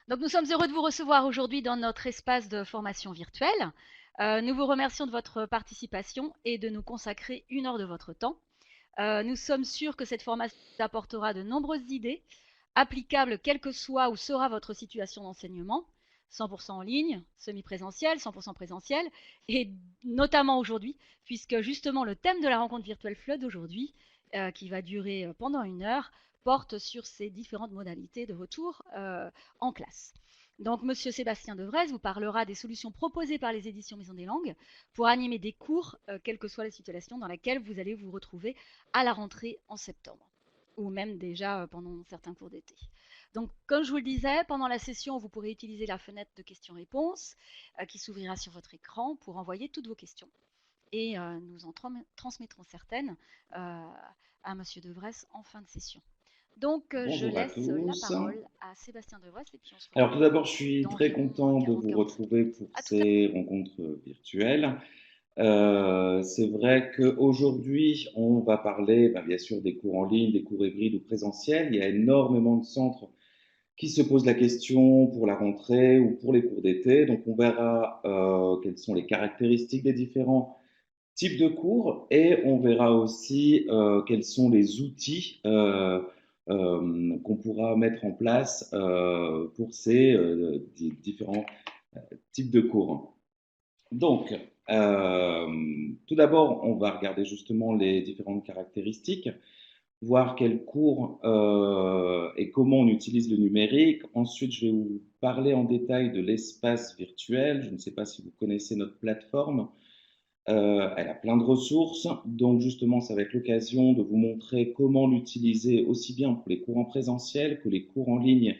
Donc, nous sommes heureux de vous recevoir aujourd'hui dans notre espace de formation virtuelle. Nous vous remercions de votre participation et de nous consacrer 1 heure de votre temps. Nous sommes sûrs que cette formation apportera de nombreuses idées applicables quelle que soit ou sera votre situation d'enseignement, 100% en ligne, semi-présentiel, 100% présentiel, et notamment aujourd'hui, puisque justement le thème de la rencontre virtuelle FLE d'aujourd'hui, qui va durer pendant 1 heure, porte sur ces différentes modalités de retour en classe. Donc, Monsieur Sébastien Devrez vous parlera des solutions proposées par les éditions Maison des Langues pour animer des cours, quelle que soit la situation dans laquelle vous allez vous retrouver à la rentrée en septembre, ou même déjà pendant certains cours d'été. Donc, comme je vous le disais, pendant la session, vous pourrez utiliser la fenêtre de questions-réponses qui s'ouvrira sur votre écran pour envoyer toutes vos questions. Et nous en transmettrons certaines à Monsieur Devresse en fin de session. Donc, je Bonjour à laisse la tous. parole à Sébastien Devresse et puis on se Alors tout retrouve d'abord, je suis très d'environ content de vous 40-45 retrouver minutes. pour À tout à ces rencontres virtuelles. C'est vrai qu'aujourd'hui, on va parler bien sûr des cours en ligne, des cours hybrides ou présentiels. Il y a énormément de centres qui se posent la question pour la rentrée ou pour les cours d'été. Donc on verra quelles sont les caractéristiques des différents types de cours et on verra aussi quels sont les outils qu'on pourra mettre en place pour ces différents types de cours. Donc, euh, tout d'abord, on va regarder justement les différentes caractéristiques, voir quels cours et comment on utilise le numérique. Ensuite, je vais vous parler en détail de l'espace virtuel. Je ne sais pas si vous connaissez notre plateforme. Elle a plein de ressources, donc justement, ça va être l'occasion de vous montrer comment l'utiliser aussi bien pour les cours en présentiel que les cours en ligne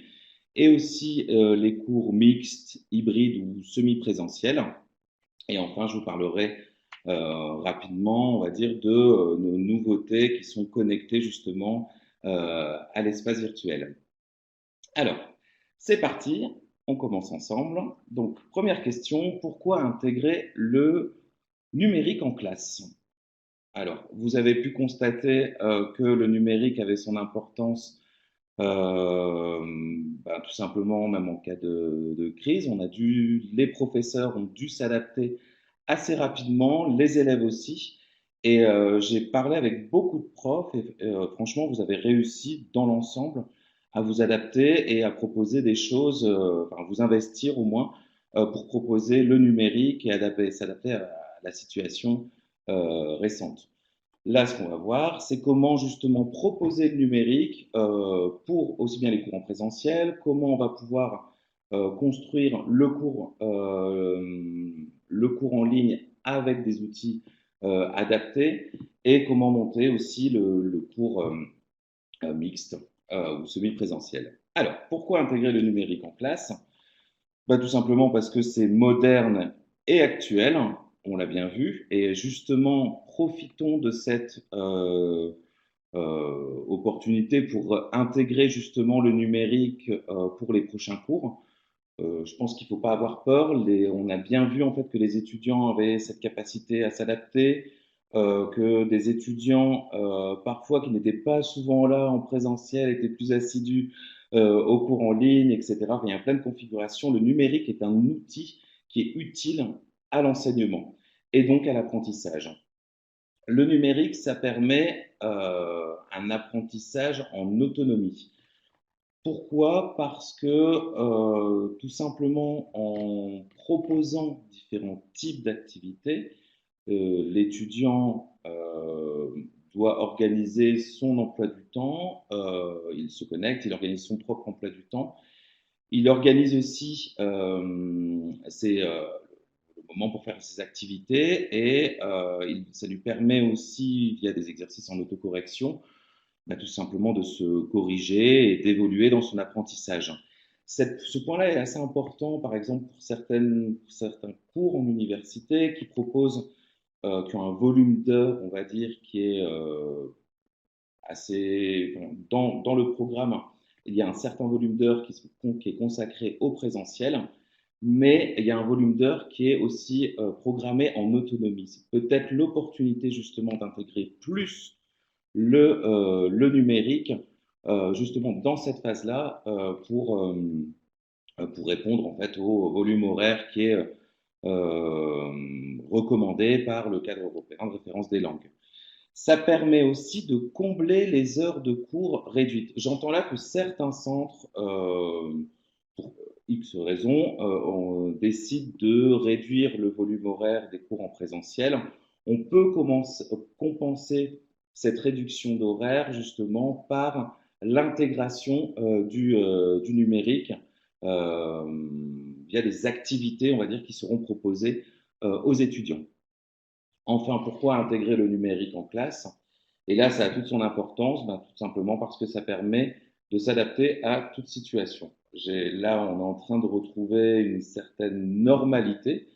et aussi les cours mixtes, hybrides ou semi-présentiels. Et enfin, je vous parlerai rapidement, on va dire, de nos nouveautés qui sont connectées justement à l'espace virtuel. Alors, c'est parti, on commence ensemble. Donc, première question, pourquoi intégrer le numérique en classe? Alors, vous avez pu constater que le numérique avait son importance tout simplement même en cas de crise. Les professeurs ont dû s'adapter assez rapidement, les élèves aussi. Et j'ai parlé avec beaucoup de profs et franchement, vous avez réussi dans l'ensemble à vous adapter et à proposer des choses, enfin vous investir au moins pour proposer le numérique et s'adapter à la situation récente. Là, ce qu'on va voir, c'est comment justement proposer le numérique pour aussi bien les cours en présentiel, comment on va pouvoir construire le cours en ligne avec des outils adaptés et comment monter aussi le cours mixte ou semi-présentiel. Alors, pourquoi intégrer le numérique en classe? Tout simplement parce que c'est moderne et actuel, on l'a bien vu, et justement, profitons de cette opportunité pour intégrer justement le numérique pour les prochains cours. Je pense qu'il ne faut pas avoir peur. On a bien vu en fait que les étudiants avaient cette capacité à s'adapter, que des étudiants parfois qui n'étaient pas souvent là en présentiel étaient plus assidus aux cours en ligne, etc. Enfin, il y a plein de configurations. Le numérique est un outil qui est utile à l'enseignement et donc à l'apprentissage. Le numérique, ça permet un apprentissage en autonomie. Pourquoi? Parce que tout simplement en proposant différents types d'activités, l'étudiant doit organiser son emploi du temps, il se connecte, il organise son propre emploi du temps, il organise aussi le moment pour faire ses activités et ça lui permet aussi, via des exercices en autocorrection, tout simplement de se corriger et d'évoluer dans son apprentissage. Ce point-là est assez important, par exemple, pour certains cours en université qui ont un volume d'heures, on va dire, qui est assez. Dans le programme, il y a un certain volume d'heures qui est consacré au présentiel, mais il y a un volume d'heures qui est aussi programmé en autonomie. C'est peut-être l'opportunité justement d'intégrer plus le numérique justement dans cette phase-là pour répondre en fait au volume horaire qui est recommandé par le cadre européen de référence des langues. Ça permet aussi de combler les heures de cours réduites. J'entends là que certains centres, pour X raisons, on décide de réduire le volume horaire des cours en présentiel. On peut compenser cette réduction d'horaire justement par l'intégration du numérique via des activités, on va dire, qui seront proposées aux étudiants. Enfin, pourquoi intégrer le numérique en classe? Et là, ça a toute son importance, ben, tout simplement parce que ça permet de s'adapter à toute situation. Là, on est en train de retrouver une certaine normalité.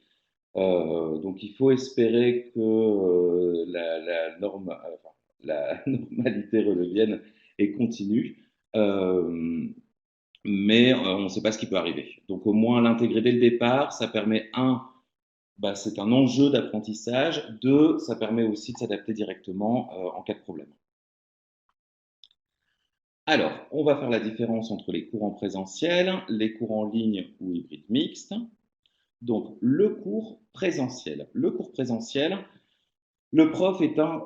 Donc, il faut espérer que la normalité redevienne et continue. Mais on ne sait pas ce qui peut arriver. Donc, au moins, l'intégrer dès le départ, ça permet, bah, c'est un enjeu d'apprentissage. Deux, ça permet aussi de s'adapter directement en cas de problème. Alors, on va faire la différence entre les cours en présentiel, les cours en ligne ou hybride mixte. Donc, le cours présentiel. Le cours présentiel, le prof est un...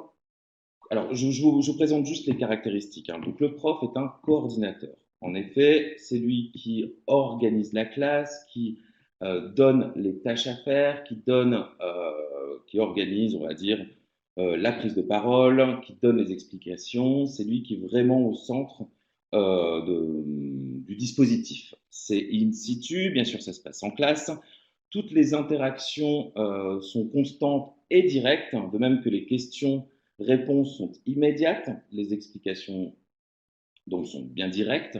Alors, je vous présente juste les caractéristiques. Donc, le prof est un coordinateur. En effet, c'est lui qui organise la classe, qui donne les tâches à faire, qui organise, on va dire, la prise de parole, qui donne les explications. C'est lui qui est vraiment au centre du dispositif. C'est in situ, bien sûr, ça se passe en classe. Toutes les interactions sont constantes et directes, de même que les questions-réponses sont immédiates, les explications donc sont bien directes.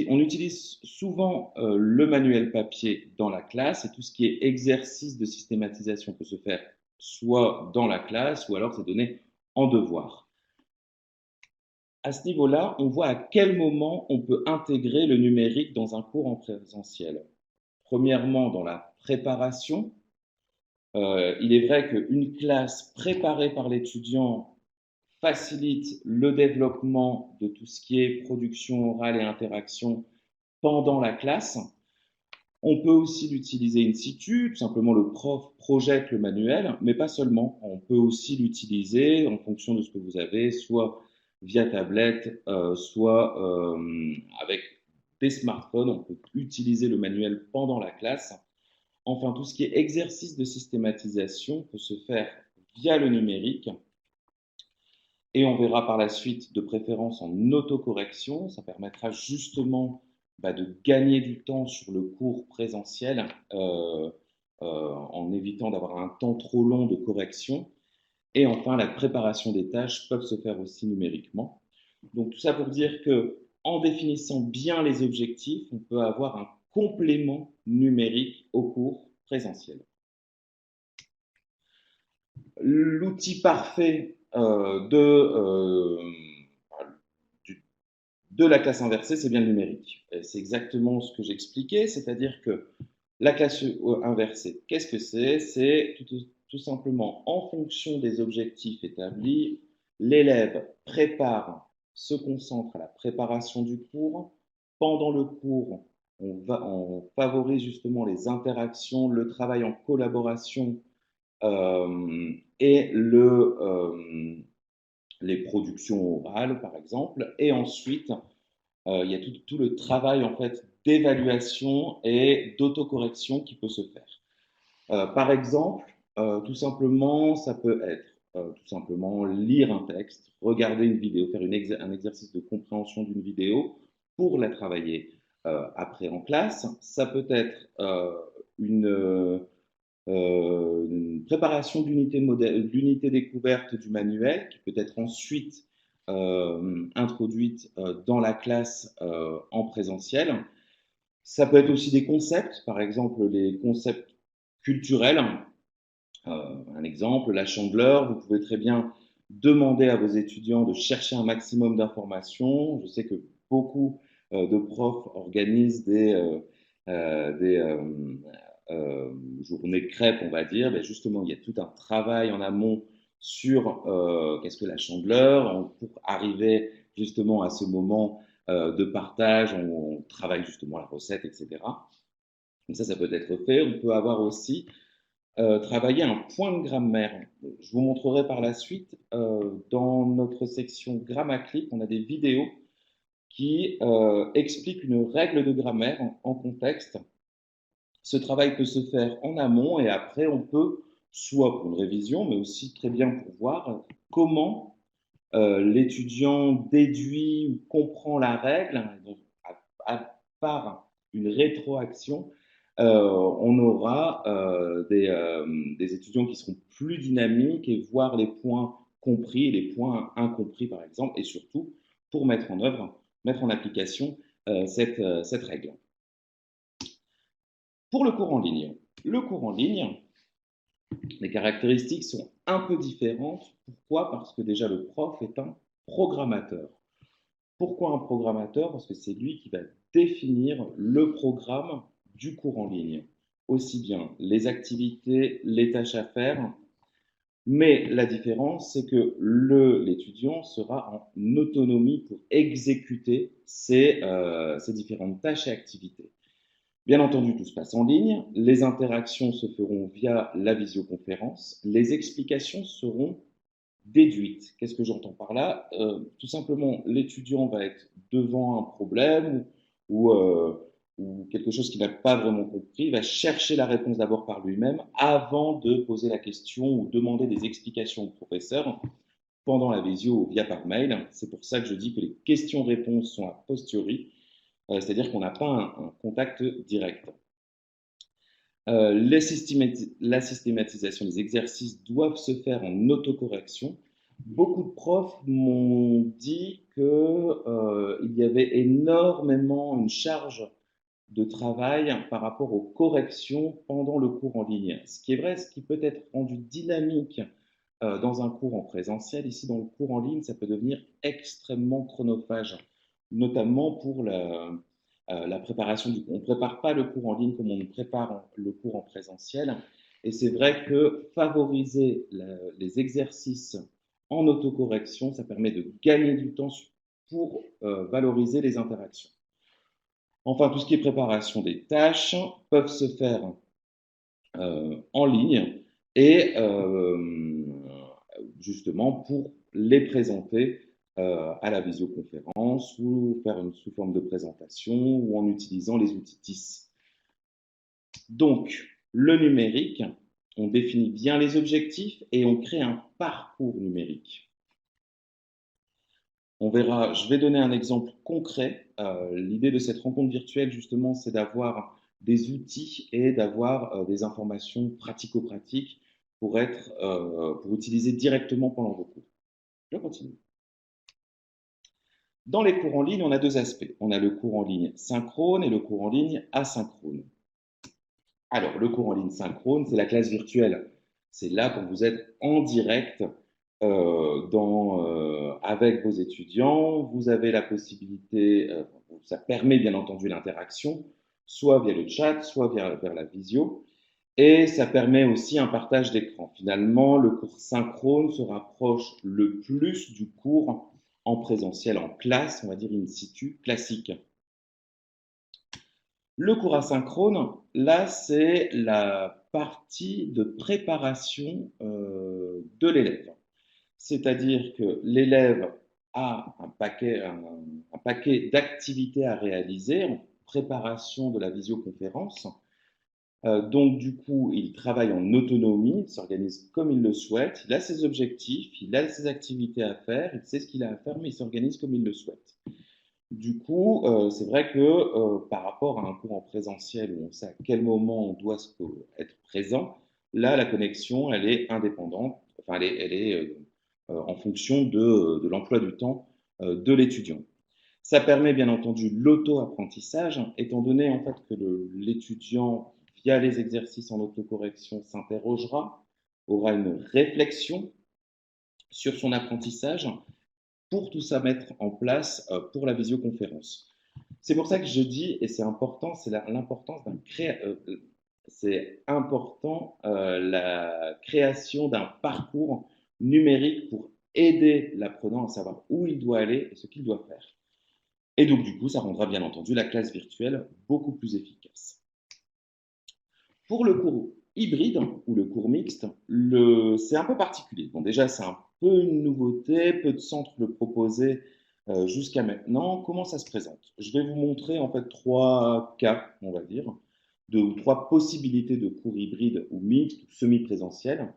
On utilise souvent le manuel papier dans la classe et tout ce qui est exercice de systématisation peut se faire soit dans la classe ou alors c'est donné en devoir. À ce niveau-là, on voit à quel moment on peut intégrer le numérique dans un cours en présentiel. Premièrement, dans la préparation. Il est vrai qu'une classe préparée par l'étudiant facilite le développement de tout ce qui est production orale et interaction pendant la classe. On peut aussi l'utiliser in situ, tout simplement le prof projette le manuel, mais pas seulement. On peut aussi l'utiliser en fonction de ce que vous avez, soit via tablette, soit avec des smartphones. On peut utiliser le manuel pendant la classe. Enfin, tout ce qui est exercice de systématisation peut se faire via le numérique. Et on verra par la suite de préférence en autocorrection. Ça permettra justement de gagner du temps sur le cours présentiel en évitant d'avoir un temps trop long de correction. Et enfin, la préparation des tâches peuvent se faire aussi numériquement. Donc tout ça pour dire que en définissant bien les objectifs, on peut avoir un complément numérique au cours présentiel. L'outil parfait de la classe inversée, c'est bien le numérique. C'est exactement ce que j'expliquais, c'est-à-dire que la classe inversée, qu'est-ce que c'est? C'est tout simplement en fonction des objectifs établis, l'élève prépare, se concentre à la préparation du cours. Pendant le cours, on favorise justement les interactions, le travail en collaboration et les productions orales, par exemple. Et ensuite, il y a tout le travail en fait d'évaluation et d'autocorrection qui peut se faire. Par exemple, tout simplement, ça peut être tout simplement lire un texte, regarder une vidéo, faire un exercice de compréhension d'une vidéo pour la travailler après en classe. Ça peut être une préparation d'unité découverte du manuel qui peut être ensuite introduite dans la classe en présentiel. Ça peut être aussi des concepts, par exemple les concepts culturels. Un exemple, la Chandeleur, vous pouvez très bien demander à vos étudiants de chercher un maximum d'informations. Je sais que beaucoup de profs organisent des journées crêpes, on va dire. Mais justement, il y a tout un travail en amont sur qu'est-ce que la Chandeleur pour arriver justement à ce moment de partage, on travaille justement la recette, etc. Donc ça peut être fait. On peut avoir aussi travailler un point de grammaire. Je vous montrerai par la suite, dans notre section Grammaclip, on a des vidéos qui expliquent une règle de grammaire en contexte. Ce travail peut se faire en amont et après on peut, soit pour une révision, mais aussi très bien pour voir comment l'étudiant déduit ou comprend la règle. Donc, par une rétroaction, on aura des étudiants qui seront plus dynamiques et voir les points compris et les points incompris, par exemple, et surtout pour mettre en œuvre, mettre en application cette règle. Pour le cours en ligne, les caractéristiques sont un peu différentes. Pourquoi? Parce que déjà le prof est un programmateur. Pourquoi un programmateur? Parce que c'est lui qui va définir le programme du cours en ligne. Aussi bien les activités, les tâches à faire, mais la différence, c'est que l'étudiant sera en autonomie pour exécuter ces différentes tâches et activités. Bien entendu, tout se passe en ligne. Les interactions se feront via la visioconférence. Les explications seront déduites. Qu'est-ce que j'entends par là? Tout simplement, l'étudiant va être devant un problème ou quelque chose qu'il n'a pas vraiment compris. Il va chercher la réponse d'abord par lui-même avant de poser la question ou demander des explications au professeur pendant la visio ou via par mail. C'est pour ça que je dis que les questions-réponses sont a posteriori, c'est-à-dire qu'on n'a pas un contact direct. La systématisation des exercices doivent se faire en autocorrection. Beaucoup de profs m'ont dit qu'il y avait énormément une charge de travail par rapport aux corrections pendant le cours en ligne. Ce qui est vrai, ce qui peut être rendu dynamique dans un cours en présentiel, ici dans le cours en ligne, ça peut devenir extrêmement chronophage, notamment pour la préparation du cours. On ne prépare pas le cours en ligne comme on prépare le cours en présentiel. Et c'est vrai que favoriser les exercices en autocorrection, ça permet de gagner du temps pour valoriser les interactions. Enfin, tout ce qui est préparation des tâches peuvent se faire en ligne et justement pour les présenter à la visioconférence ou faire sous forme de présentation ou en utilisant les outils TIS. Donc, le numérique, on définit bien les objectifs et on crée un parcours numérique. On verra, je vais donner un exemple concret. L'idée de cette rencontre virtuelle, justement, c'est d'avoir des outils et d'avoir des informations pratico-pratiques pour utiliser directement pendant vos cours. Je continue. Dans les cours en ligne, on a deux aspects. On a le cours en ligne synchrone et le cours en ligne asynchrone. Alors, le cours en ligne synchrone, c'est la classe virtuelle. C'est là quand vous êtes en direct avec vos étudiants. Vous avez la possibilité, ça permet bien entendu l'interaction, soit via le chat, soit vers la visio. Et ça permet aussi un partage d'écran. Finalement, le cours synchrone se rapproche le plus du cours en présentiel, en classe, on va dire in situ, classique. Le cours asynchrone, là, c'est la partie de préparation de l'élève. C'est-à-dire que l'élève a un paquet d'activités à réaliser en préparation de la visioconférence. Donc, du coup, il travaille en autonomie, il s'organise comme il le souhaite, il a ses objectifs, il a ses activités à faire, il sait ce qu'il a à faire, mais il s'organise comme il le souhaite. Du coup, c'est vrai que par rapport à un cours en présentiel où on sait à quel moment on doit être présent, là, la connexion, elle est indépendante, enfin, elle est en fonction de l'emploi du temps de l'étudiant. Ça permet bien entendu l'auto-apprentissage, étant donné en fait que l'étudiant, via les exercices en autocorrection, s'interrogera, aura une réflexion sur son apprentissage pour tout ça mettre en place pour la visioconférence. C'est pour ça que je dis, et c'est important, c'est l'importance c'est important la création d'un parcours numérique pour aider l'apprenant à savoir où il doit aller et ce qu'il doit faire. Et donc, du coup, ça rendra bien entendu la classe virtuelle beaucoup plus efficace. Pour le cours hybride ou le cours mixte, c'est un peu particulier. Bon, déjà, c'est un peu une nouveauté, peu de centres le proposaient jusqu'à maintenant. Comment ça se présente? Je vais vous montrer en fait trois cas, on va dire, trois possibilités de cours hybrides ou mixtes ou semi-présentiels.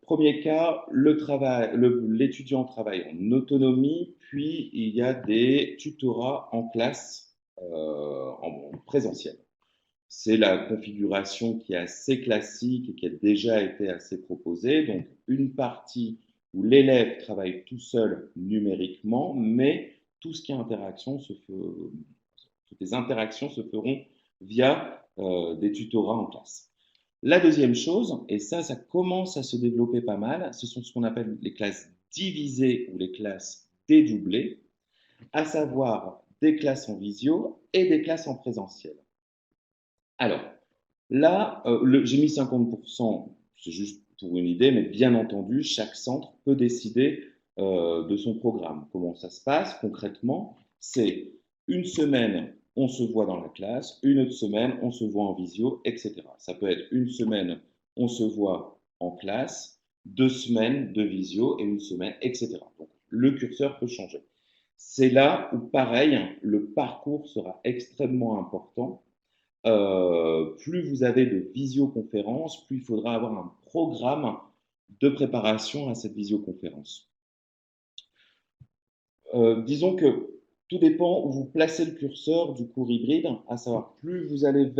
Premier cas, l'étudiant travaille en autonomie, puis il y a des tutorats en classe en présentiel. C'est la configuration qui est assez classique et qui a déjà été assez proposée. Donc, une partie où l'élève travaille tout seul numériquement, mais tout ce qui est interaction toutes les interactions se feront via des tutorats en classe. La deuxième chose, et ça commence à se développer pas mal, ce sont ce qu'on appelle les classes divisées ou les classes dédoublées, à savoir des classes en visio et des classes en présentiel. Alors, là, j'ai mis 50%, c'est juste pour une idée, mais bien entendu, chaque centre peut décider de son programme. Comment ça se passe concrètement? C'est une semaine, on se voit dans la classe, une autre semaine, on se voit en visio, etc. Ça peut être une semaine, on se voit en classe, 2 semaines de visio et une semaine, etc. Donc, le curseur peut changer. C'est là où, pareil, le parcours sera extrêmement important. Plus vous avez de visioconférences, plus il faudra avoir un programme de préparation à cette visioconférence. Disons que tout dépend où vous placez le curseur du cours hybride, à savoir plus vous allez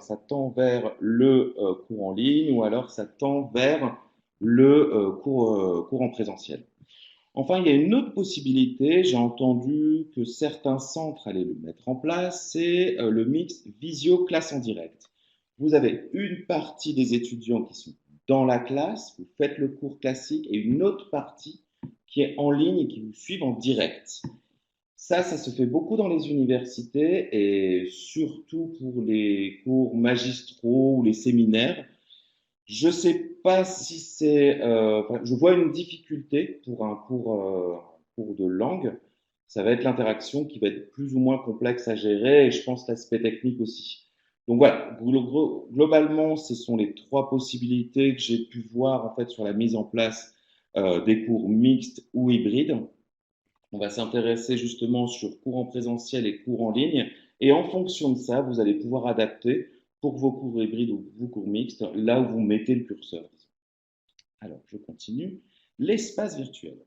ça tend vers le cours en ligne ou alors ça tend vers le cours en présentiel. Enfin, il y a une autre possibilité, j'ai entendu que certains centres allaient le mettre en place, c'est le mix visio-classe en direct. Vous avez une partie des étudiants qui sont dans la classe, vous faites le cours classique, et une autre partie qui est en ligne et qui vous suivent en direct. Ça se fait beaucoup dans les universités et surtout pour les cours magistraux ou les séminaires. Je ne sais pas si je vois une difficulté pour un cours de langue. Ça va être l'interaction qui va être plus ou moins complexe à gérer et je pense l'aspect technique aussi. Donc voilà, globalement, ce sont les trois possibilités que j'ai pu voir en fait sur la mise en place des cours mixtes ou hybrides. On va s'intéresser justement sur cours en présentiel et cours en ligne. Et en fonction de ça, vous allez pouvoir adapter pour vos cours hybrides ou vos cours mixtes, là où vous mettez le curseur. Alors, je continue. L'espace virtuel.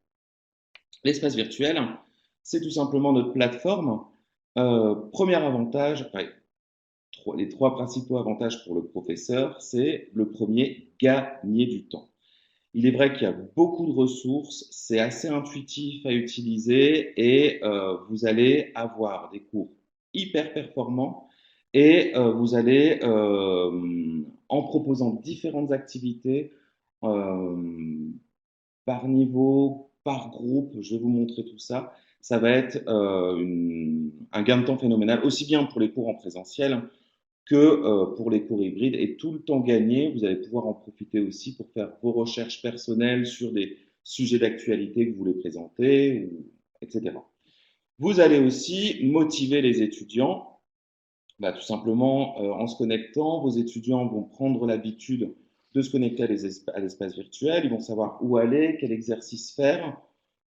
L'espace virtuel, c'est tout simplement notre plateforme. Premier avantage, les trois principaux avantages pour le professeur, c'est le premier, gagner du temps. Il est vrai qu'il y a beaucoup de ressources, c'est assez intuitif à utiliser et vous allez avoir des cours hyper performants et vous allez, en proposant différentes activités euh, par niveau, par groupe, je vais vous montrer tout ça, ça va être un gain de temps phénoménal, aussi bien pour les cours en présentiel que pour les cours hybrides. Et tout le temps gagné, vous allez pouvoir en profiter aussi pour faire vos recherches personnelles sur des sujets d'actualité que vous voulez présenter, etc. Vous allez aussi motiver les étudiants. Bah, tout simplement, en se connectant, vos étudiants vont prendre l'habitude de se connecter à l'espace virtuel. Ils vont savoir où aller, quel exercice faire.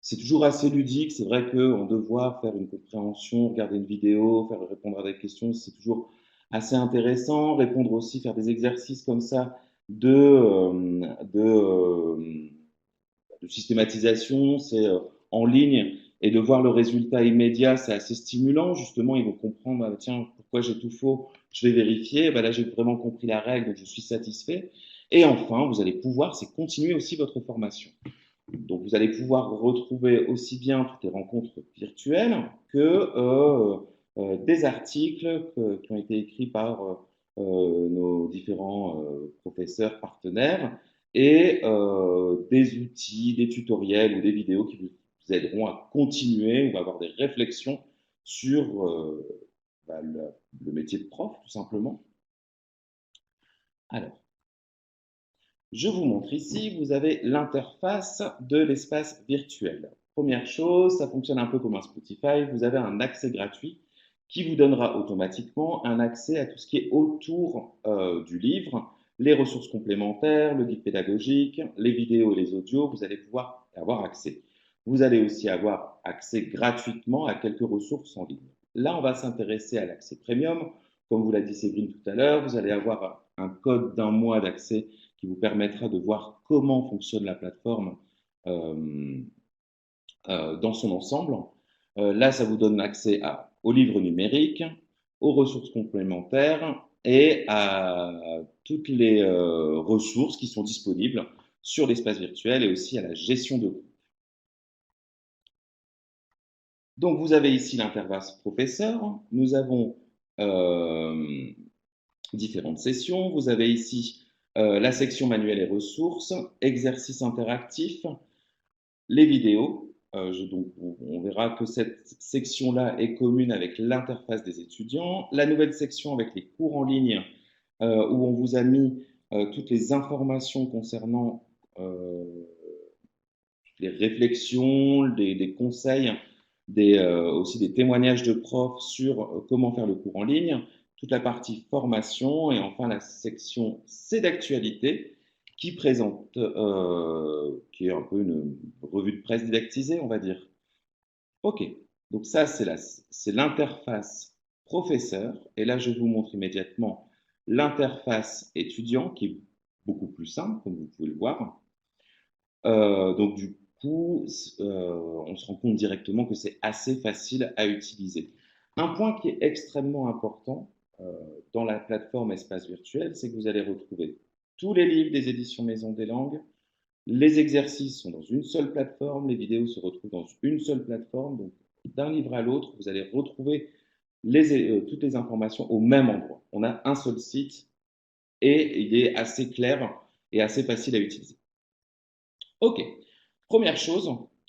C'est toujours assez ludique. C'est vrai qu'on devoir faire une compréhension, regarder une vidéo, répondre à des questions, c'est toujours assez intéressant. Répondre aussi, faire des exercices comme ça de, euh, de, euh, de systématisation, c'est en ligne et de voir le résultat immédiat, c'est assez stimulant. Justement, ils vont comprendre, ah, tiens, pourquoi j'ai tout faux, je vais vérifier. Ben là, j'ai vraiment compris la règle, donc je suis satisfait. Et enfin, vous allez pouvoir, c'est continuer aussi votre formation. Donc, vous allez pouvoir retrouver aussi bien toutes les rencontres virtuelles que des articles qui ont été écrits par nos différents professeurs partenaires et des outils, des tutoriels ou des vidéos qui vous aideront à continuer ou à avoir des réflexions sur le métier de prof, tout simplement. Alors, je vous montre ici, vous avez l'interface de l'espace virtuel. Première chose, ça fonctionne un peu comme un Spotify. Vous avez un accès gratuit qui vous donnera automatiquement un accès à tout ce qui est autour du livre, les ressources complémentaires, le guide pédagogique, les vidéos et les audios. Vous allez pouvoir avoir accès. Vous allez aussi avoir accès gratuitement à quelques ressources en ligne. Là, on va s'intéresser à l'accès premium. Comme vous l'a dit Séverine tout à l'heure, vous allez avoir un code d'1 mois d'accès qui vous permettra de voir comment fonctionne la plateforme euh, dans son ensemble. Là, ça vous donne accès aux livres numériques, aux ressources complémentaires et à toutes les ressources qui sont disponibles sur l'espace virtuel et aussi à la gestion de groupe. Donc, vous avez ici l'interface professeur. Nous avons euh, différentes sessions. Vous avez ici la section manuel et ressources, exercices interactifs, les vidéos. Donc, on verra que cette section-là est commune avec l'interface des étudiants. La nouvelle section avec les cours en ligne, où on vous a mis toutes les informations concernant les réflexions, des conseils, aussi des témoignages de profs sur comment faire le cours en ligne, toute la partie formation et enfin la section C'est d'actualité qui présente, qui est un peu une revue de presse didactisée, on va dire. Ok, donc ça c'est l'interface professeur et là je vais vous montre immédiatement l'interface étudiant qui est beaucoup plus simple comme vous pouvez le voir. Donc du coup, on se rend compte directement que c'est assez facile à utiliser. Un point qui est extrêmement important dans la plateforme Espace Virtuel, c'est que vous allez retrouver tous les livres des éditions Maison des Langues. Les exercices sont dans une seule plateforme, les vidéos se retrouvent dans une seule plateforme. Donc d'un livre à l'autre, vous allez retrouver toutes les informations au même endroit. On a un seul site et il est assez clair et assez facile à utiliser. Ok, première chose,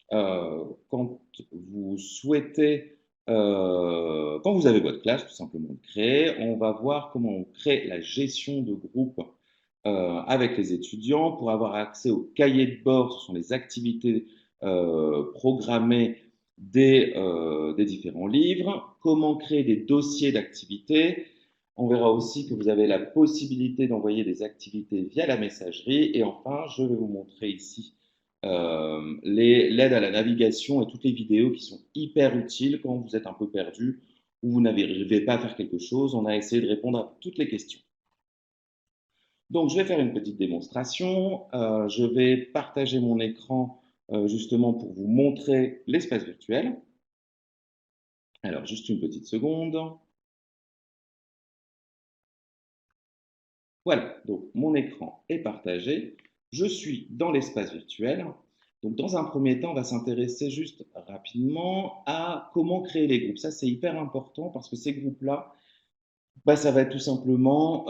quand vous souhaitez, quand vous avez votre classe, tout simplement créée, on va voir comment on crée la gestion de groupe avec les étudiants pour avoir accès au cahier de bord, ce sont les activités programmées des différents livres, comment créer des dossiers d'activités. On verra aussi que vous avez la possibilité d'envoyer des activités via la messagerie. Et enfin, je vais vous montrer ici l'aide à la navigation et toutes les vidéos qui sont hyper utiles quand vous êtes un peu perdu ou vous n'arrivez pas à faire quelque chose. On a essayé de répondre à toutes les questions. Donc, je vais faire une petite démonstration. Je vais partager mon écran justement pour vous montrer l'espace virtuel. Alors, juste une petite seconde. Voilà, donc mon écran est partagé. Je suis dans l'espace virtuel. Donc, dans un premier temps, on va s'intéresser juste rapidement à comment créer les groupes. Ça, c'est hyper important parce que ces groupes-là, bah, ça va être tout simplement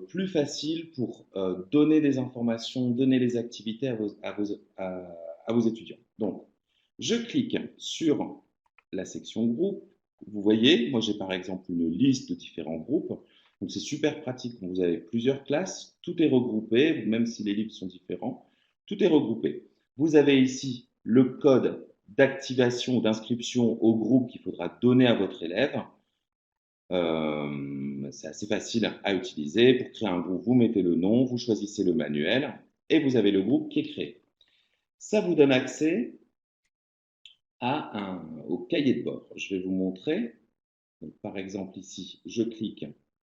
plus facile pour donner des informations, donner les activités à vos étudiants. Donc, je clique sur la section groupe. Vous voyez, moi j'ai par exemple une liste de différents groupes. Donc c'est super pratique quand vous avez plusieurs classes. Tout est regroupé, même si les livres sont différents. Tout est regroupé. Vous avez ici le code d'activation ou d'inscription au groupe qu'il faudra donner à votre élève. C'est assez facile à utiliser. Pour créer un groupe, vous mettez le nom, vous choisissez le manuel et vous avez le groupe qui est créé. Ça vous donne accès au cahier de bord. Je vais vous montrer. Donc, par exemple, ici, je clique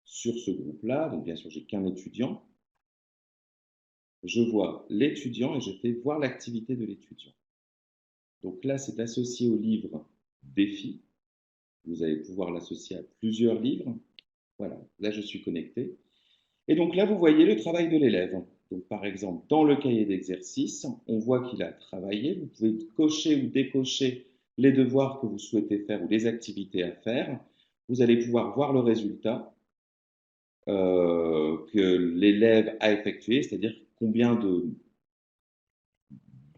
sur ce groupe-là. Donc, bien sûr, j'ai qu'un étudiant. Je vois l'étudiant et je fais voir l'activité de l'étudiant. Donc là, c'est associé au livre défi. Vous allez pouvoir l'associer à plusieurs livres. Voilà, là, je suis connecté. Et donc là, vous voyez le travail de l'élève. Donc, par exemple, dans le cahier d'exercice, on voit qu'il a travaillé. Vous pouvez cocher ou décocher les devoirs que vous souhaitez faire ou les activités à faire. Vous allez pouvoir voir le résultat que l'élève a effectué, c'est-à-dire combien de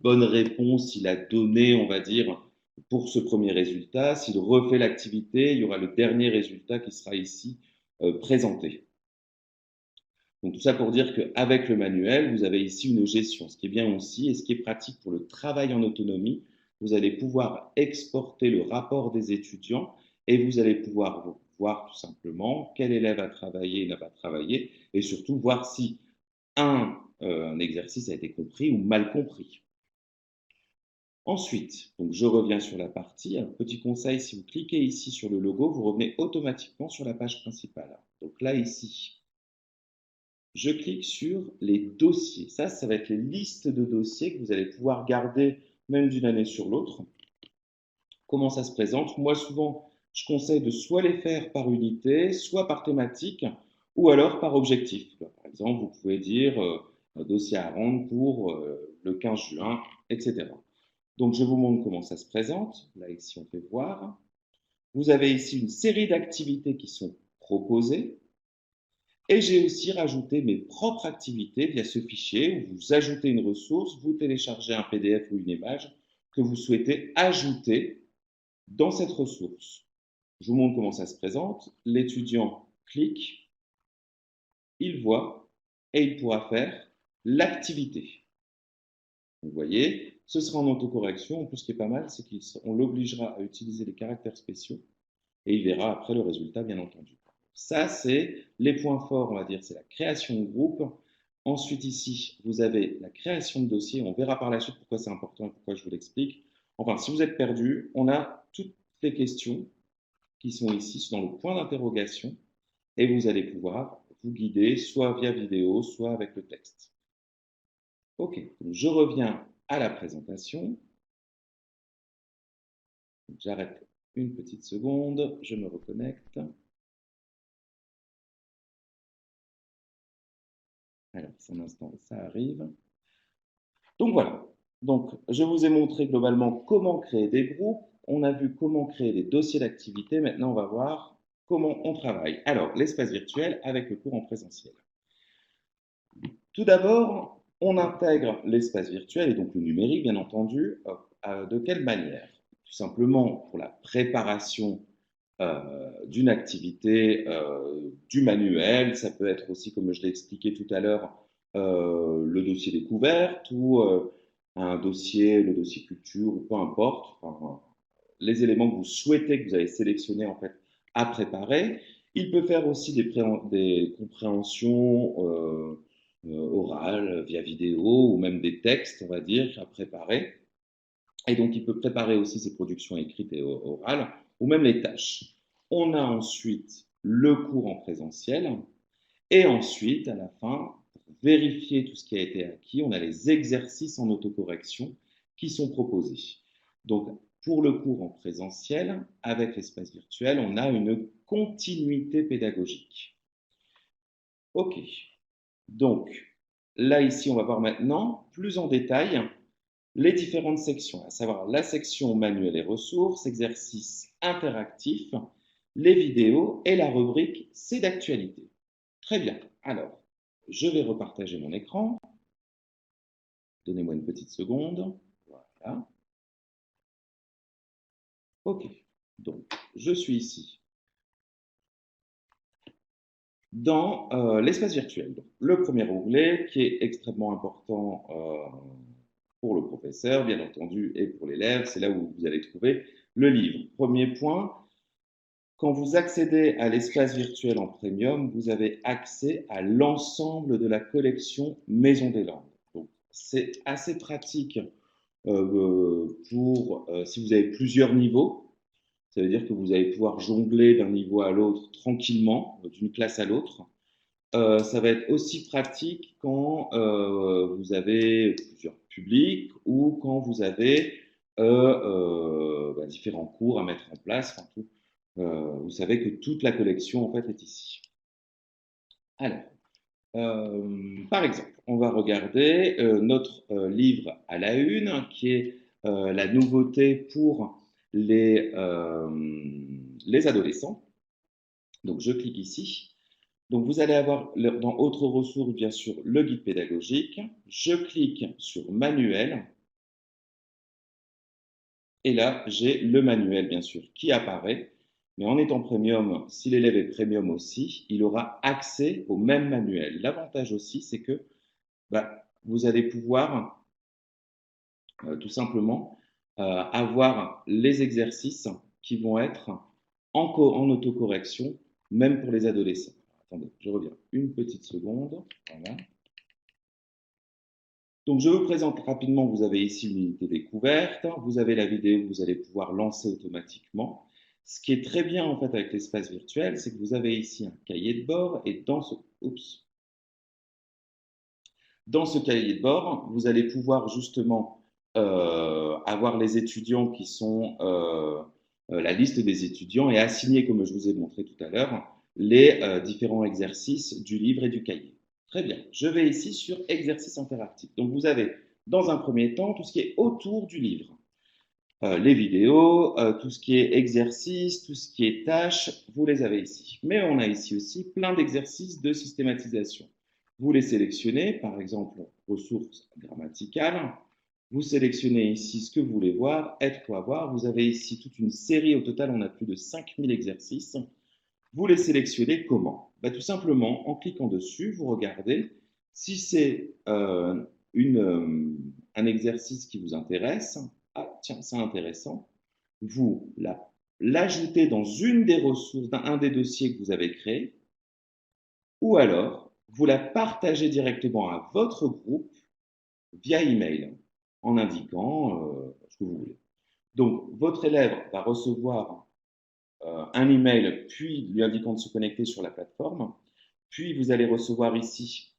bonnes réponses il a donné, on va dire, pour ce premier résultat. S'il refait l'activité, il y aura le dernier résultat qui sera ici présenté. Donc tout ça pour dire qu'avec le manuel, vous avez ici une gestion, ce qui est bien aussi et ce qui est pratique pour le travail en autonomie vous allez pouvoir exporter le rapport des étudiants et vous allez pouvoir voir tout simplement quel élève a travaillé et n'a pas travaillé et surtout voir si un exercice a été compris ou mal compris. Ensuite, donc je reviens sur la partie. Un petit conseil, si vous cliquez ici sur le logo, vous revenez automatiquement sur la page principale. Donc là, ici, je clique sur les dossiers. Ça va être les listes de dossiers que vous allez pouvoir garder même d'une année sur l'autre. Comment ça se présente? Moi, souvent, je conseille de soit les faire par unité, soit par thématique, ou alors par objectif. Par exemple, vous pouvez dire un dossier à rendre pour le 15 juin, etc. Donc, je vous montre comment ça se présente. Là, ici, on peut voir. Vous avez ici une série d'activités qui sont proposées. Et j'ai aussi rajouté mes propres activités via ce fichier où vous ajoutez une ressource, vous téléchargez un PDF ou une image que vous souhaitez ajouter dans cette ressource. Je vous montre comment ça se présente. L'étudiant clique, il voit et il pourra faire l'activité. Vous voyez, ce sera en autocorrection. En plus, ce qui est pas mal, c'est qu'on l'obligera à utiliser les caractères spéciaux et il verra après le résultat, bien entendu. Ça, c'est les points forts, on va dire, c'est la création de groupe. Ensuite, ici, vous avez la création de dossier. On verra par la suite pourquoi c'est important et pourquoi je vous l'explique. Enfin, si vous êtes perdu, on a toutes les questions qui sont ici dans le point d'interrogation et vous allez pouvoir vous guider soit via vidéo, soit avec le texte. Ok, donc je reviens à la présentation. J'arrête une petite seconde, je me reconnecte. Alors, un instant, ça arrive. Donc voilà. Donc, je vous ai montré globalement comment créer des groupes. On a vu comment créer des dossiers d'activité. Maintenant, on va voir comment on travaille. Alors, l'espace virtuel avec le cours en présentiel. Tout d'abord, on intègre l'espace virtuel et donc le numérique, bien entendu. De quelle manière? Tout simplement pour la préparation d'une activité, du manuel. Ça peut être aussi, comme je l'ai expliqué tout à l'heure, le dossier découverte ou le dossier culture, ou peu importe. Enfin, les éléments que vous souhaitez, que vous avez sélectionnés en fait à préparer. Il peut faire aussi des compréhensions orales via vidéo ou même des textes, on va dire, à préparer. Et donc, il peut préparer aussi ses productions écrites et orales, ou même les tâches. On a ensuite le cours en présentiel, et ensuite, à la fin, pour vérifier tout ce qui a été acquis, on a les exercices en autocorrection qui sont proposés. Donc, pour le cours en présentiel, avec l'espace virtuel, on a une continuité pédagogique. OK. Donc, là, ici, on va voir maintenant, plus en détail, les différentes sections, à savoir la section manuel et ressources, exercices interactifs, les vidéos et la rubrique c'est d'actualité. Très bien. Alors, je vais repartager mon écran. Donnez-moi une petite seconde. Voilà. OK. Donc, je suis ici dans l'espace virtuel. Donc, le premier onglet qui est extrêmement important pour le professeur, bien entendu, et pour l'élève, c'est là où vous allez trouver le livre. Premier point, quand vous accédez à l'espace virtuel en premium, vous avez accès à l'ensemble de la collection Maison des Langues. Donc, c'est assez pratique pour si vous avez plusieurs niveaux. Ça veut dire que vous allez pouvoir jongler d'un niveau à l'autre tranquillement, d'une classe à l'autre. Ça va être aussi pratique quand vous avez plusieurs publics ou quand vous avez différents cours à mettre en place. Enfin, vous savez que toute la collection en fait est ici. Alors, par exemple, on va regarder notre livre à la une, qui est la nouveauté pour les adolescents. Donc, je clique ici. Donc, vous allez avoir dans Autres ressources, bien sûr, le guide pédagogique. Je clique sur Manuel. Et là, j'ai le manuel, bien sûr, qui apparaît. Mais en étant premium, si l'élève est premium aussi, il aura accès au même manuel. L'avantage aussi, c'est que vous allez pouvoir tout simplement avoir les exercices qui vont être en autocorrection, même pour les adolescents. Attendez, je reviens une petite seconde. Voilà. Donc, je vous présente rapidement, vous avez ici l'unité découverte, vous avez la vidéo que vous allez pouvoir lancer automatiquement. Ce qui est très bien en fait avec l'espace virtuel, c'est que vous avez ici un cahier de bord et dans ce cahier de bord, vous allez pouvoir justement avoir les étudiants qui sont la liste des étudiants et assigner, comme je vous ai montré tout à l'heure, les différents exercices du livre et du cahier. Très bien. Je vais ici sur exercice interactif. Donc, vous avez dans un premier temps tout ce qui est autour du livre. Les vidéos, tout ce qui est exercice, tout ce qui est tâches, vous les avez ici. Mais on a ici aussi plein d'exercices de systématisation. Vous les sélectionnez, par exemple, ressources grammaticales. Vous sélectionnez ici ce que vous voulez voir, être ou avoir. Vous avez ici toute une série, au total, on a plus de 5000 exercices. Vous les sélectionnez comment? Tout simplement, en cliquant dessus, vous regardez si c'est un exercice qui vous intéresse. Ah, tiens, c'est intéressant. Vous l'ajoutez dans une des ressources, dans un des dossiers que vous avez créé, ou alors vous la partagez directement à votre groupe via email en indiquant ce que vous voulez. Donc, votre élève va recevoir un email, puis lui indiquant de se connecter sur la plateforme. Puis vous allez recevoir ici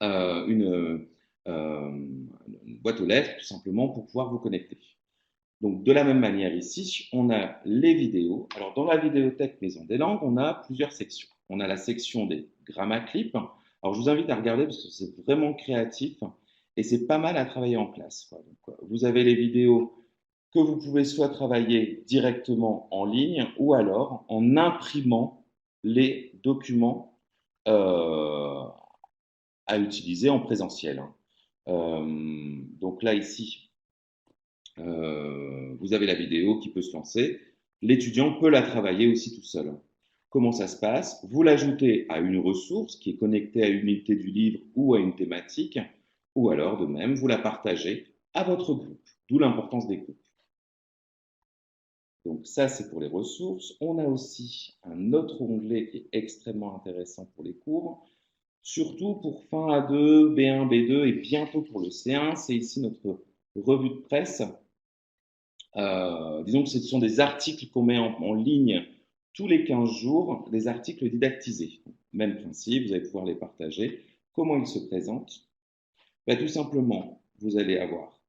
euh, une, une boîte aux lettres, tout simplement, pour pouvoir vous connecter. Donc, de la même manière ici, on a les vidéos. Alors, dans la vidéothèque Maison des Langues, on a plusieurs sections. On a la section des GrammaClips. Alors, je vous invite à regarder parce que c'est vraiment créatif et c'est pas mal à travailler en classe. Donc, vous avez les vidéos que vous pouvez soit travailler directement en ligne ou alors en imprimant les documents euh, à utiliser en présentiel. Donc là, ici, vous avez la vidéo qui peut se lancer. L'étudiant peut la travailler aussi tout seul. Comment ça se passe? Vous l'ajoutez à une ressource qui est connectée à une unité du livre ou à une thématique, ou alors de même, vous la partagez à votre groupe, d'où l'importance des groupes. Donc ça, c'est pour les ressources. On a aussi un autre onglet qui est extrêmement intéressant pour les cours, surtout pour fin A2, B1, B2 et bientôt pour le C1. C'est ici notre revue de presse. Disons que ce sont des articles qu'on met en ligne tous les 15 jours, des articles didactisés. Même principe, vous allez pouvoir les partager. Comment ils se présentent? Tout simplement, vous allez avoir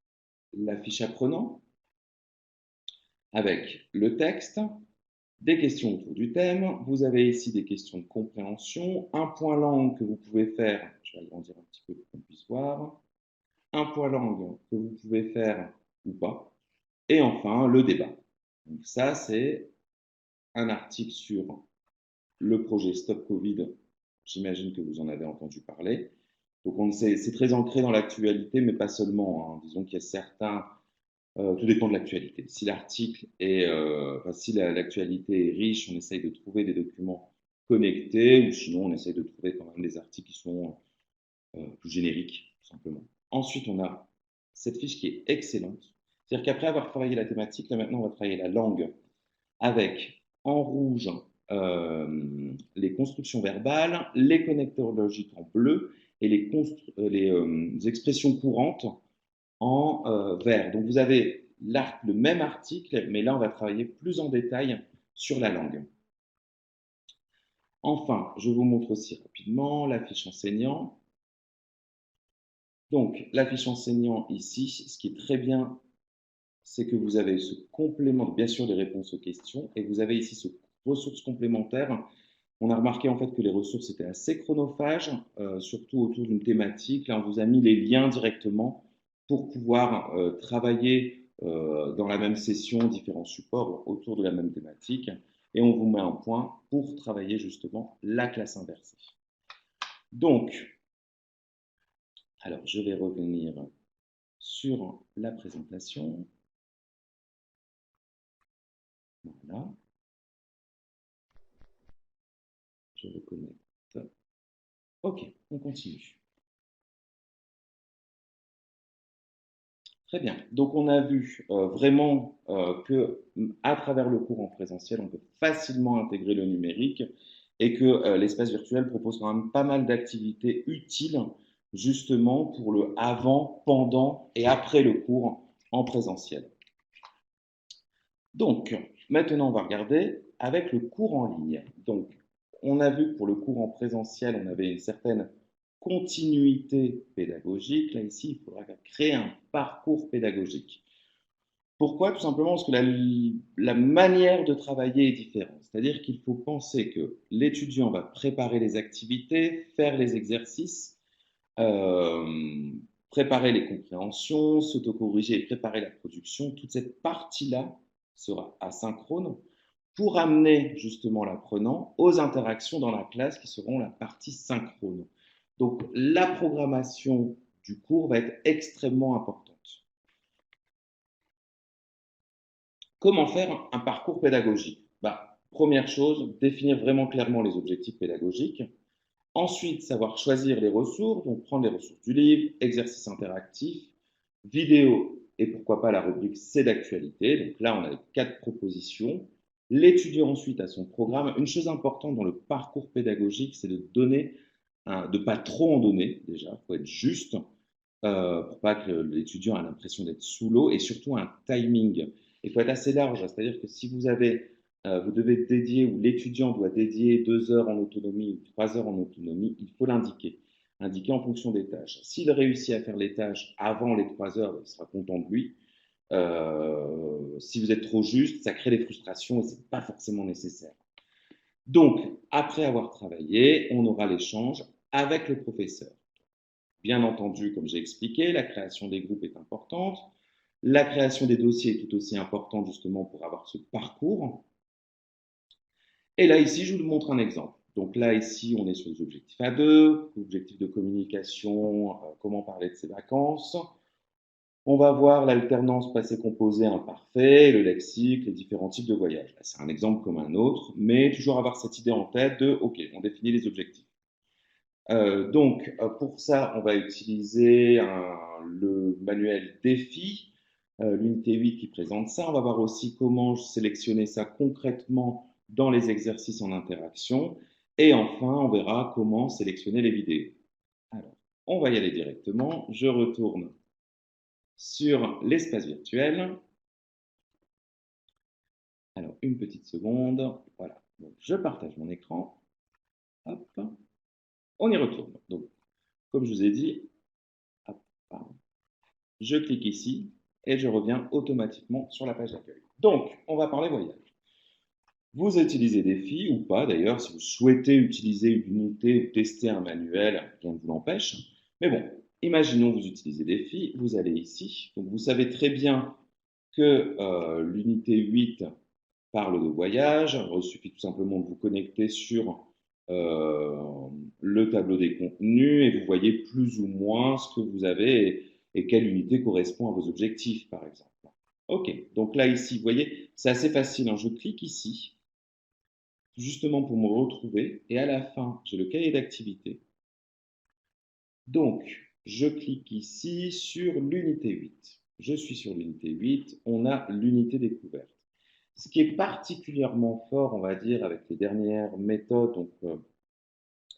la fiche apprenant avec le texte, des questions autour du thème. Vous avez ici des questions de compréhension, un point langue que vous pouvez faire, je vais agrandir un petit peu pour qu'on puisse voir, un point langue que vous pouvez faire ou pas, et enfin le débat. Donc ça, c'est un article sur le projet Stop Covid. J'imagine que vous en avez entendu parler. Donc c'est très ancré dans l'actualité, mais pas seulement, hein. Disons qu'il y a certains tout dépend de l'actualité. Si l'article est, si l'actualité est riche, on essaye de trouver des documents connectés, ou sinon on essaye de trouver quand même des articles qui sont plus génériques, tout simplement. Ensuite, on a cette fiche qui est excellente. C'est-à-dire qu'après avoir travaillé la thématique, là maintenant on va travailler la langue avec en rouge les constructions verbales, les connecteurs logiques en bleu et les expressions courantes en vert. Donc vous avez le même article, mais là on va travailler plus en détail sur la langue. Enfin, je vous montre aussi rapidement la fiche enseignant. Donc la fiche enseignant ici, ce qui est très bien, c'est que vous avez ce complément, bien sûr des réponses aux questions, et vous avez ici ce ressources complémentaires. On a remarqué en fait que les ressources étaient assez chronophages, surtout autour d'une thématique. Là, on vous a mis les liens directement pour pouvoir travailler dans la même session différents supports autour de la même thématique. Et on vous met un point pour travailler justement la classe inversée. Donc, alors je vais revenir sur la présentation. Voilà. Je reconnecte. Ok, on continue. Très bien. Donc, on a vu vraiment que à travers le cours en présentiel, on peut facilement intégrer le numérique et que l'espace virtuel propose quand même pas mal d'activités utiles justement pour le avant, pendant et après le cours en présentiel. Donc, maintenant, on va regarder avec le cours en ligne. Donc, on a vu que pour le cours en présentiel, on avait une certaine continuité pédagogique. Là, ici, il faudra créer un parcours pédagogique. Pourquoi? Tout simplement parce que la manière de travailler est différente. C'est-à-dire qu'il faut penser que l'étudiant va préparer les activités, faire les exercices, euh, préparer les compréhensions, s'autocorriger et préparer la production. Toute cette partie-là sera asynchrone pour amener justement l'apprenant aux interactions dans la classe qui seront la partie synchrone. Donc la programmation du cours va être extrêmement importante. Comment faire un parcours pédagogique? Première chose, définir vraiment clairement les objectifs pédagogiques. Ensuite, savoir choisir les ressources, donc prendre les ressources du livre, exercices interactifs, vidéo et pourquoi pas la rubrique C'est d'actualité. Donc là, on a 4 propositions. L'étudiant ensuite a son programme. Une chose importante dans le parcours pédagogique, c'est de donner, de pas trop en donner déjà, il faut être juste pour pas que l'étudiant ait l'impression d'être sous l'eau et surtout un timing. Il faut être assez large, c'est-à-dire que si vous avez vous devez dédier ou l'étudiant doit dédier 2 heures en autonomie ou 3 heures en autonomie, il faut l'indiquer. Indiquer en fonction des tâches. S'il réussit à faire les tâches avant les 3 heures, il sera content de lui. Si vous êtes trop juste, ça crée des frustrations et ce n'est pas forcément nécessaire. Donc, après avoir travaillé, on aura l'échange avec le professeur. Bien entendu, comme j'ai expliqué, la création des groupes est importante. La création des dossiers est tout aussi importante justement pour avoir ce parcours. Et là, ici, je vous montre un exemple. Donc là, ici, on est sur les objectifs A2, objectifs de communication, comment parler de ses vacances. On va voir l'alternance passé-composé imparfait, le lexique, les différents types de voyages. C'est un exemple comme un autre, mais toujours avoir cette idée en tête de, OK, on définit les objectifs. Pour ça, on va utiliser le manuel défi, l'unité 8 qui présente ça. On va voir aussi comment sélectionner ça concrètement dans les exercices en interaction. Et enfin, on verra comment sélectionner les vidéos. Alors, on va y aller directement. Je retourne sur l'espace virtuel. Alors, une petite seconde. Voilà. Donc, je partage mon écran. Hop. On y retourne. Donc, comme je vous ai dit, hop, je clique ici et je reviens automatiquement sur la page d'accueil. Donc, on va parler voyage. Vous utilisez Défi ou pas d'ailleurs, si vous souhaitez utiliser une unité ou tester un manuel, rien ne vous l'empêche. Mais bon, imaginons que vous utilisez Défi, vous allez ici. Donc, vous savez très bien que l'unité 8 parle de voyage. Il suffit tout simplement de vous connecter sur le tableau des contenus et vous voyez plus ou moins ce que vous avez et quelle unité correspond à vos objectifs, par exemple. OK, donc là, ici, vous voyez, c'est assez facile, hein. Je clique ici, justement pour me retrouver, et à la fin, j'ai le cahier d'activité. Donc, je clique ici sur l'unité 8. Je suis sur l'unité 8, on a l'unité découverte. Ce qui est particulièrement fort, on va dire, avec les dernières méthodes, donc,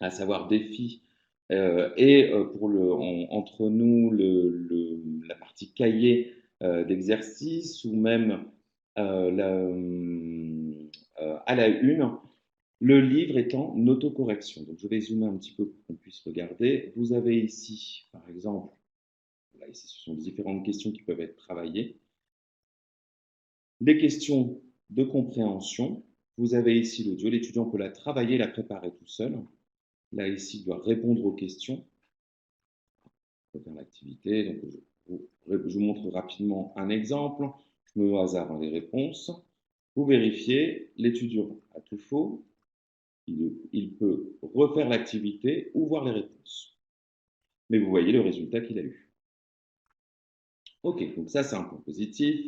à savoir défi, entre nous la partie cahier d'exercice ou même à la une, le livre est en autocorrection. Donc je vais zoomer un petit peu pour qu'on puisse regarder. Vous avez ici, par exemple, là, ici, ce sont différentes questions qui peuvent être travaillées. Des questions de compréhension. Vous avez ici l'audio. L'étudiant peut la travailler, la préparer tout seul. Là, ici, il doit répondre aux questions. On peut faire l'activité. Donc, je vous montre rapidement un exemple. Je mets au hasard dans les réponses. Vous vérifiez, l'étudiant a tout faux. Il peut refaire l'activité ou voir les réponses. Mais vous voyez le résultat qu'il a eu. OK, donc ça, c'est un point positif.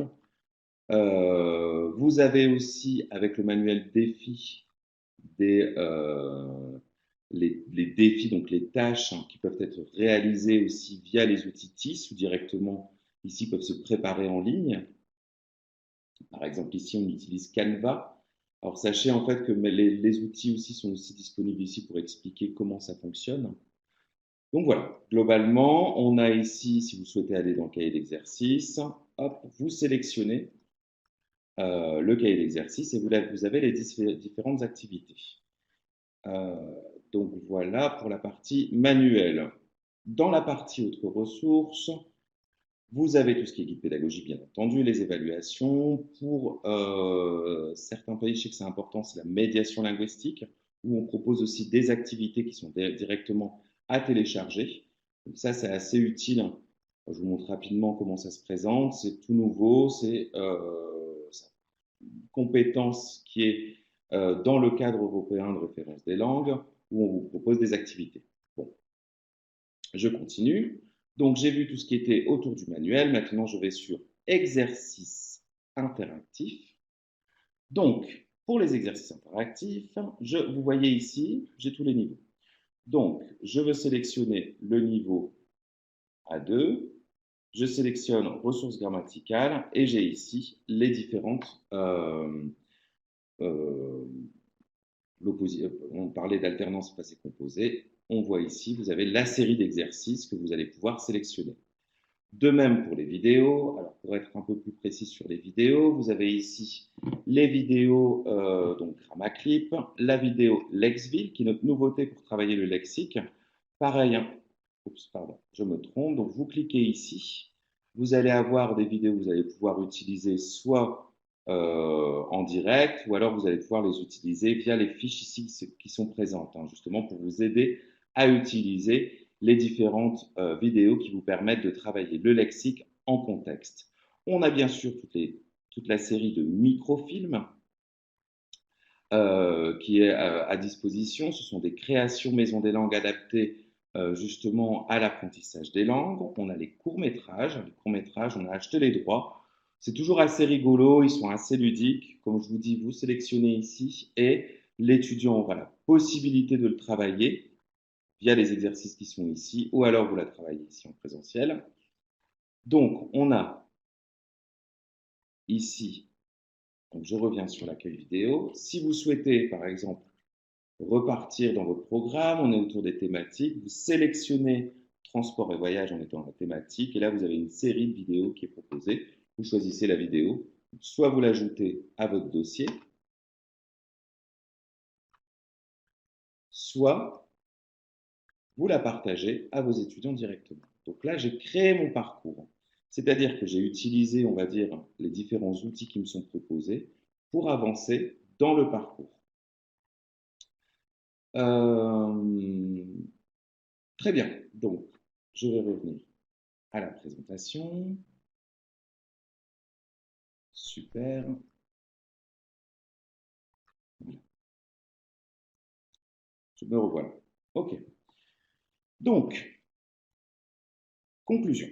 Vous avez aussi, avec le manuel défi, les défis, donc les tâches qui peuvent être réalisées aussi via les outils TIS ou directement ici peuvent se préparer en ligne. Par exemple, ici, on utilise Canva. Alors, sachez en fait que les outils aussi sont aussi disponibles ici pour expliquer comment ça fonctionne. Donc voilà, globalement, on a ici, si vous souhaitez aller dans le cahier d'exercice, hop, vous sélectionnez le cahier d'exercice et vous avez les différentes activités. Euh, donc voilà pour la partie manuelle. Dans la partie autres ressources, vous avez tout ce qui est guide pédagogique, bien entendu, les évaluations. Pour certains pays, je sais que c'est important, c'est la médiation linguistique, où on propose aussi des activités qui sont directement à télécharger. Donc ça, c'est assez utile. Je vous montre rapidement comment ça se présente. C'est tout nouveau, c'est une compétence qui est dans le cadre européen de référence des langues, où on vous propose des activités. Bon, je continue. Donc, j'ai vu tout ce qui était autour du manuel. Maintenant, je vais sur exercices interactifs. Donc, pour les exercices interactifs, vous voyez ici, j'ai tous les niveaux. Donc, je veux sélectionner le niveau A2. Je sélectionne ressources grammaticales et j'ai ici les différentes on parlait d'alternance passé-composé. On voit ici, vous avez la série d'exercices que vous allez pouvoir sélectionner. De même pour les vidéos. Alors, pour être un peu plus précis sur les vidéos, vous avez ici les vidéos, donc GrammaClip, la vidéo Lexville, qui est notre nouveauté pour travailler le lexique. Pareil, hein. Oups, pardon, je me trompe. Donc, vous cliquez ici. Vous allez avoir des vidéos que vous allez pouvoir utiliser soit en direct, ou alors vous allez pouvoir les utiliser via les fiches ici qui sont présentes, hein, justement pour vous aider à utiliser les différentes vidéos qui vous permettent de travailler le lexique en contexte. On a bien sûr toute la série de microfilms qui est à disposition. Ce sont des créations Maison des langues adaptées justement à l'apprentissage des langues. On a les courts-métrages. Les courts-métrages, on a acheté les droits. C'est toujours assez rigolo, ils sont assez ludiques. Comme je vous dis, vous sélectionnez ici et l'étudiant aura la possibilité de le travailler via les exercices qui sont ici, ou alors vous la travaillez ici en présentiel. Donc, on a ici, donc je reviens sur l'accueil vidéo. Si vous souhaitez, par exemple, repartir dans votre programme, on est autour des thématiques, vous sélectionnez transport et voyage en étant dans la thématique, et là, vous avez une série de vidéos qui est proposée. Vous choisissez la vidéo, soit vous l'ajoutez à votre dossier, soit vous la partagez à vos étudiants directement. Donc là, j'ai créé mon parcours. C'est-à-dire que j'ai utilisé, on va dire, les différents outils qui me sont proposés pour avancer dans le parcours. Très bien. Donc, je vais revenir à la présentation. Super. Voilà. Je me revois. OK. Donc, conclusion.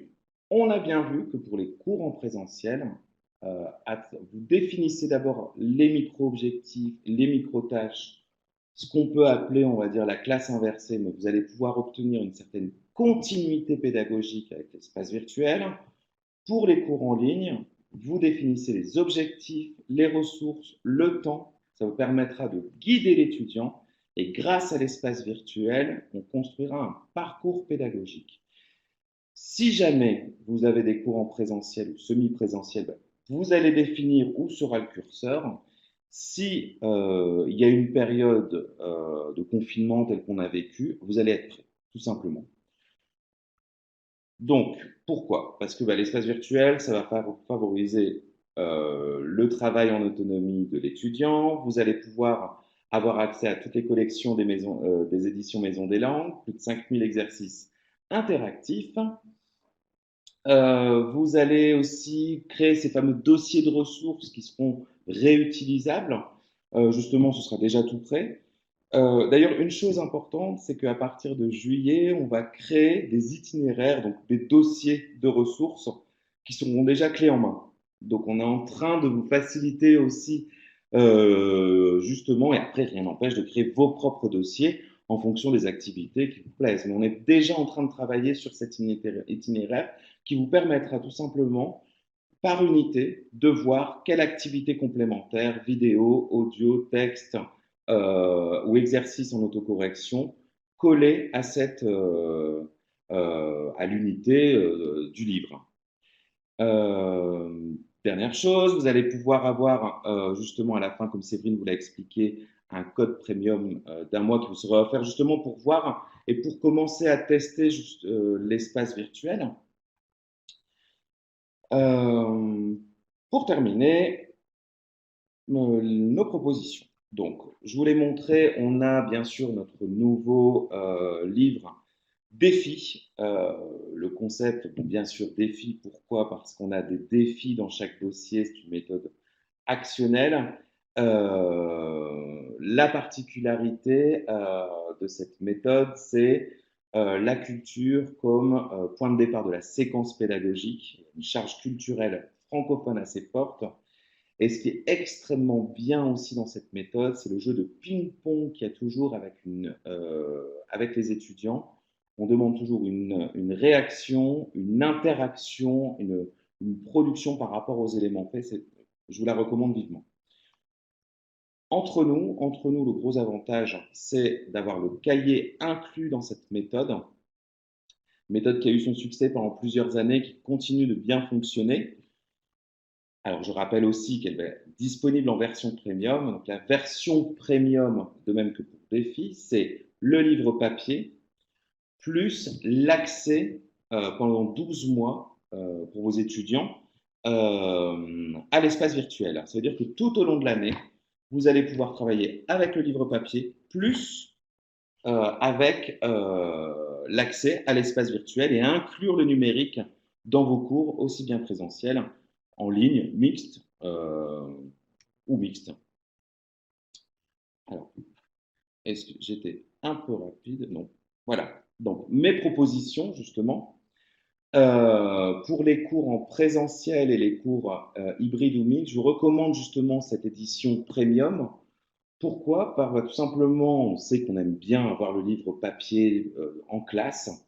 On a bien vu que pour les cours en présentiel, vous définissez d'abord les micro-objectifs, les micro-tâches, ce qu'on peut appeler, on va dire, la classe inversée, mais vous allez pouvoir obtenir une certaine continuité pédagogique avec l'espace virtuel. Pour les cours en ligne, vous définissez les objectifs, les ressources, le temps. Ça vous permettra de guider l'étudiant et grâce à l'espace virtuel, on construira un parcours pédagogique. Si jamais vous avez des cours en présentiel ou semi-présentiel, vous allez définir où sera le curseur. Si il y a une période de confinement telle qu'on a vécu, vous allez être prêt, tout simplement. Donc, pourquoi? Parce que l'espace virtuel, ça va favoriser le travail en autonomie de l'étudiant. Vous allez pouvoir avoir accès à toutes les collections des éditions Maison des langues, plus de 5000 exercices interactifs. Vous allez aussi créer ces fameux dossiers de ressources qui seront réutilisables. Justement, ce sera déjà tout prêt. D'ailleurs, une chose importante, c'est qu'à partir de juillet, on va créer des itinéraires, donc des dossiers de ressources qui seront déjà clés en main. Donc, on est en train de vous faciliter aussi, justement, et après, rien n'empêche de créer vos propres dossiers en fonction des activités qui vous plaisent. Mais on est déjà en train de travailler sur cet itinéraire qui vous permettra tout simplement, par unité, de voir quelle activité complémentaire, vidéo, audio, texte ou exercice en autocorrection, coller à à l'unité du livre. Dernière chose, vous allez pouvoir avoir justement à la fin, comme Séverine vous l'a expliqué, un code premium d'un mois qui vous sera offert justement pour voir et pour commencer à tester l'espace virtuel. Pour terminer, nos propositions. Donc, je vous l'ai montré, on a bien sûr notre nouveau livre Défi. Le concept, bon, bien sûr, défi. Pourquoi? Parce qu'on a des défis dans chaque dossier. C'est une méthode actionnelle. La particularité de cette méthode, c'est la culture comme point de départ de la séquence pédagogique, une charge culturelle francophone assez forte. Et ce qui est extrêmement bien aussi dans cette méthode, c'est le jeu de ping-pong qu'il y a toujours avec les étudiants. On demande toujours une réaction, une interaction, une production par rapport aux éléments faits. Je vous la recommande vivement. Entre nous, le gros avantage, c'est d'avoir le cahier inclus dans cette méthode qui a eu son succès pendant plusieurs années, qui continue de bien fonctionner. Alors, je rappelle aussi qu'elle va être disponible en version premium. Donc, la version premium, de même que pour Défi, c'est le livre papier plus l'accès pendant 12 mois pour vos étudiants à l'espace virtuel. Ça veut dire que tout au long de l'année, vous allez pouvoir travailler avec le livre papier plus avec l'accès à l'espace virtuel et inclure le numérique dans vos cours, aussi bien présentiels, en ligne, mixte ou mixte. Alors, est-ce que j'étais un peu rapide? Non. Voilà. Donc, mes propositions, justement, pour les cours en présentiel et les cours hybrides ou mixtes, je vous recommande justement cette édition premium. Pourquoi? Tout simplement, on sait qu'on aime bien avoir le livre papier en classe,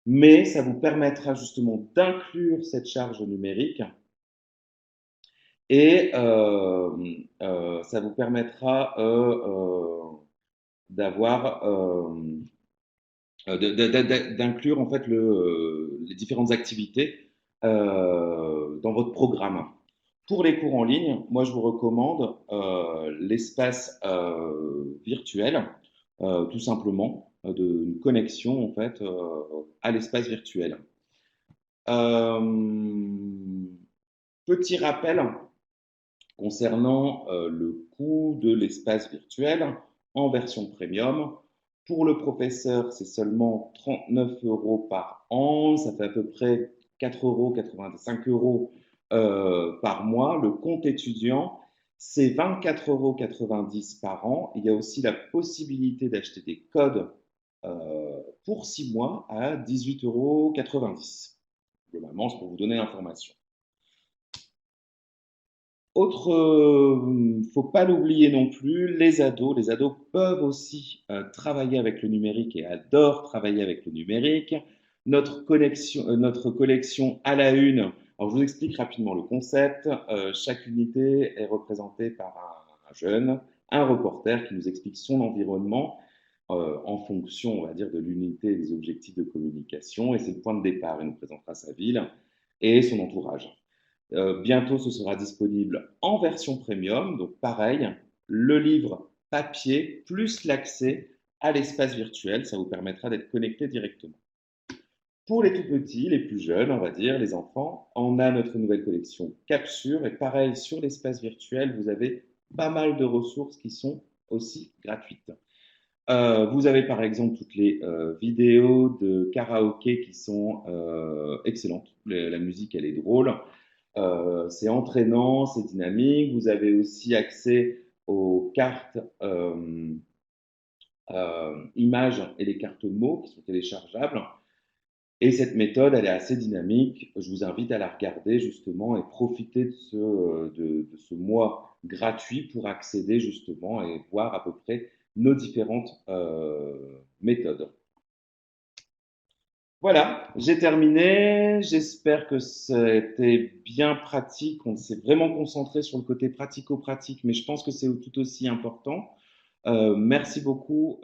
mais ça vous permettra justement d'inclure cette charge numérique et ça vous permettra d'avoir d'inclure en fait les différentes activités dans votre programme. Pour les cours en ligne, moi je vous recommande l'espace virtuel, tout simplement, d'une connexion en fait à l'espace virtuel. Petit rappel concernant le coût de l'espace virtuel en version premium. Pour le professeur, c'est seulement 39 € par an. Ça fait à peu près 4 €, 85 € par mois. Le compte étudiant, c'est 24,90 € par an. Il y a aussi la possibilité d'acheter des codes pour 6 mois à 18,90 €. Globalement, c'est pour vous donner l'information. Faut pas l'oublier non plus, les ados. Les ados peuvent aussi travailler avec le numérique et adorent travailler avec le numérique. Notre collection à la une. Alors, je vous explique rapidement le concept. Chaque unité est représentée par un jeune, un reporter qui nous explique son environnement en fonction, on va dire, de l'unité et des objectifs de communication. Et c'est le point de départ. Il nous présentera sa ville et son entourage. Bientôt, ce sera disponible en version premium. Donc, pareil, le livre papier plus l'accès à l'espace virtuel. Ça vous permettra d'être connecté directement. Pour les tout petits, les plus jeunes, on va dire, les enfants, on a notre nouvelle collection Capsure. Et pareil, sur l'espace virtuel, vous avez pas mal de ressources qui sont aussi gratuites. Vous avez par exemple toutes les vidéos de karaoké qui sont excellentes. La musique, elle est drôle. C'est entraînant, c'est dynamique. Vous avez aussi accès aux cartes images et les cartes mots qui sont téléchargeables. Et cette méthode, elle est assez dynamique. Je vous invite à la regarder justement et profiter de ce mois gratuit pour accéder justement et voir à peu près nos différentes méthodes. Voilà, j'ai terminé. J'espère que c'était bien pratique. On s'est vraiment concentré sur le côté pratico-pratique, mais je pense que c'est tout aussi important. Merci beaucoup.